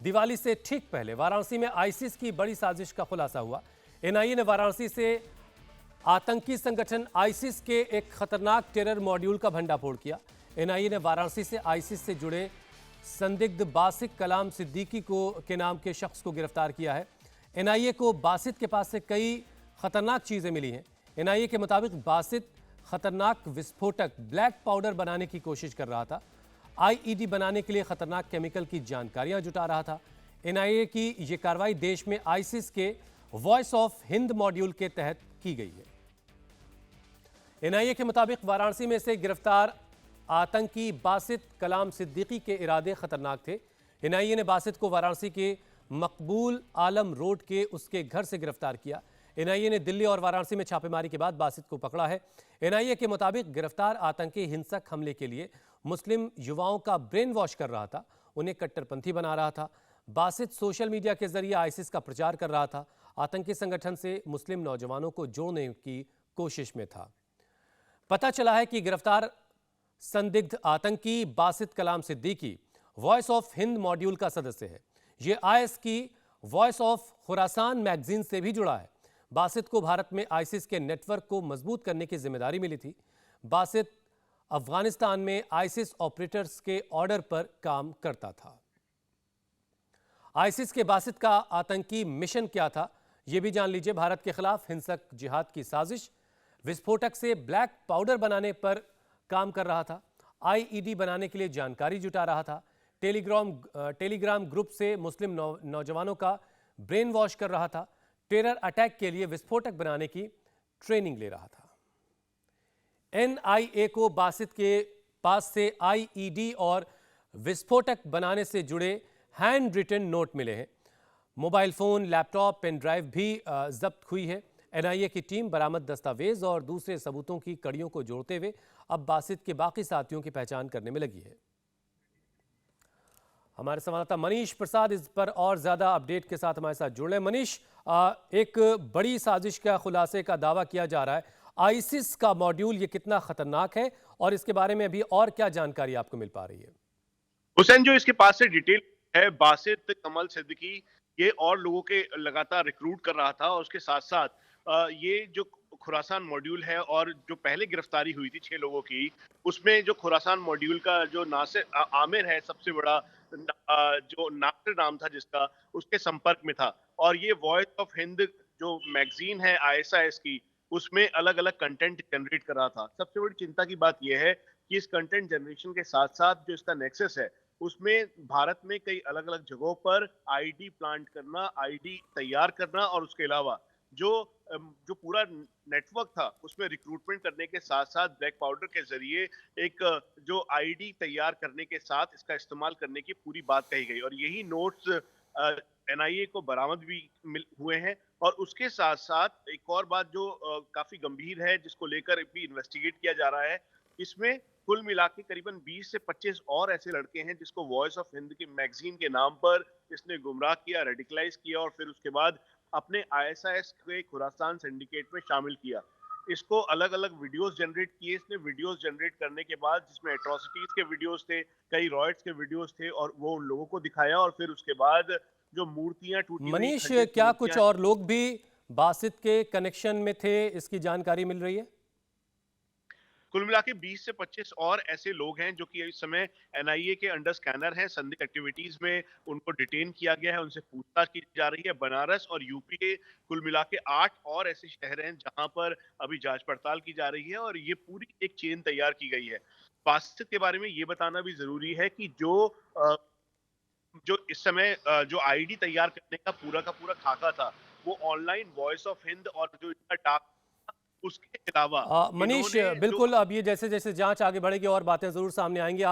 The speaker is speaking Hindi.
दिवाली से ठीक पहले वाराणसी में आईसिस की बड़ी साजिश का खुलासा हुआ। एनआईए ने वाराणसी से आतंकी संगठन आईसिस के एक खतरनाक टेरर मॉड्यूल का भंडाफोड़ किया। एनआईए ने वाराणसी से आईसिस से जुड़े संदिग्ध बासित कलाम सिद्दीकी के नाम के शख्स को गिरफ्तार किया है। एनआईए को बासित के पास से कई खतरनाक चीजें मिली हैं। एनआईए के मुताबिक बासित खतरनाक विस्फोटक ब्लैक पाउडर बनाने की कोशिश कर रहा था। आईईडी बनाने के लिए खतरनाक केमिकल की जानकारियां जुटा रहा था। एनआईए की यह कार्रवाई देश में आईसिस के वॉइस ऑफ हिंद मॉड्यूल के तहत की गई है। एनआईए के मुताबिक वाराणसी में से गिरफ्तार आतंकी बासित कलाम सिद्दीकी के इरादे खतरनाक थे। एनआईए ने बासित को वाराणसी के मकबूल आलम रोड के उसके घर से गिरफ्तार किया। एनआईए ने दिल्ली और वाराणसी में छापेमारी के बाद बासित को पकड़ा है। एनआईए के मुताबिक गिरफ्तार आतंकी हिंसक हमले के लिए मुस्लिम युवाओं का ब्रेन वॉश कर रहा था, उन्हें कट्टरपंथी बना रहा था। बासित सोशल मीडिया के जरिए आईसिस का प्रचार कर रहा था, आतंकी संगठन से मुस्लिम नौजवानों को जोड़ने की कोशिश में था। पता चला है कि गिरफ्तार संदिग्ध आतंकी Basit Kalam Siddiqui voice of Hind module का सदस्य है। यह आईएस की वॉइस ऑफ खुरासान मैगजीन से भी जुड़ा है। बासित को भारत में आईसिस के नेटवर्क को मजबूत करने की जिम्मेदारी मिली थी। बासित अफगानिस्तान में आईसिस ऑपरेटर्स के ऑर्डर पर काम करता था। आईसिस के बासित का आतंकी मिशन क्या था, यह भी जान लीजिए। भारत के खिलाफ हिंसक जिहाद की साजिश, विस्फोटक से ब्लैक पाउडर बनाने पर काम कर रहा था, आईईडी बनाने के लिए जानकारी जुटा रहा था, टेलीग्राम ग्रुप से मुस्लिम नौजवानों का ब्रेन वॉश कर रहा था, टेरर अटैक के लिए विस्फोटक बनाने की ट्रेनिंग ले रहा था। एनआईए को बासित के पास से आईईडी और विस्फोटक बनाने से जुड़े हैंड रिटन नोट मिले हैं। Mobile phone, laptop, pen drive भी जब्त हुई है। एनआईए की टीम बरामद दस्तावेज और दूसरे सबूतों की कड़ियों को जोड़ते हुए अब बासित के बाकी साथियों की पहचान करने में लगी है। हमारे संवाददाता मनीष प्रसाद इस पर और ज्यादा अपडेट के साथ हमारे साथ जुड़ रहे हैं। मनीष, एक बड़ी साजिश का खुलासे का दावा किया जा रहा है। आईसिस का मॉड्यूल ये कितना खतरनाक है और इसके बारे में अभी और क्या जानकारी आपको मिल पा रही है? हुसैन, जो इसके पास से डिटेल है, बासित कमल सिद्दीकी ये और लोगों के लगातार रिक्रूट कर रहा था और उसके साथ साथ ये जो खुरासान मॉड्यूल है और जो पहले गिरफ्तारी हुई थी 6 लोगों की, उसमें जो खुरासान मॉड्यूल का जो नासिर आमिर है, सबसे बड़ा जो नासिर नाम था जिसका, उसके संपर्क में था। और ये वॉइस ऑफ हिंद जो मैगजीन है आईएसआईएस की, उसमें अलग-अलग कंटेंट जनरेट कर रहा था। सबसे बड़ी चिंता की बात यह है कि इस कंटेंट जनरेशन के साथ-साथ जो इसका नेक्सस है, उसमें भारत में कई अलग-अलग जगहों पर आईडी प्लांट करना, आईडी तैयार करना और उसके अलावा जो पूरा नेटवर्क था, उसमें रिक्रूटमेंट करने के साथ-साथ ब्लैक पाउडर के ज़रिए एक जो आईडी तैयार करने के साथ इसका इस्तेमाल करने की पूरी बात कही गई। और यही नोट्स एनआईए को बरामद भी हुए हैं। और उसके साथ-साथ एक और बात जो काफ़ी गंभीर है, जिसको लेकर भी इन्वेस्टिगेट किया जा रहा है, इसमें कुल मिला के करीबन 20 से 25 और ऐसे लड़के हैं जिसको वॉइस ऑफ हिंद की मैगजीन के नाम पर इसने गुमराह किया, रेडिकलाइज किया और फिर उसके बाद अपने आईएसआईएस के खुरासान सिंडिकेट में शामिल किया। इसको अलग-अलग वीडियोस जनरेट किए इसने। वीडियोस जनरेट करने के बाद जिसमें एट्रोसिटीज के वीडियोस थे, कई रॉयट्स के वीडियोस थे और वो उन लोगों को दिखाया। और फिर उसके बाद जो मूर्तियां टूटी हुई, मनीष, खंडित क्या कुछ मूर्तियां, और लोग भी बासित के कनेक्शन में थे, इसकी जानकारी मिल रही है? कुल मिला के 20 से 25 और ऐसे लोग हैं जो कि इस समय एनआईए के अंडर स्कैनर हैं। संदिग्ध एक्टिविटीज में उनको डिटेन किया गया है, उनसे पूछताछ की जा रही है। बनारस और यूपी के कुल मिला के 8 और ऐसे शहर हैं जहां पर अभी जांच पड़ताल की जा रही है और ये पूरी एक चेन तैयार की गई है। बासित के बारे में ये बताना भी जरूरी है कि जो इस समय जो आईडी तैयार करने का पूरा खाका था, वो ऑनलाइन वॉइस ऑफ हिंद और जो इसका डाक, उसके अलावा मनीष, इन्होंने जो बिल्कुल, अब ये जैसे जैसे जांच आगे बढ़ेगी और बातें जरूर सामने आएंगी।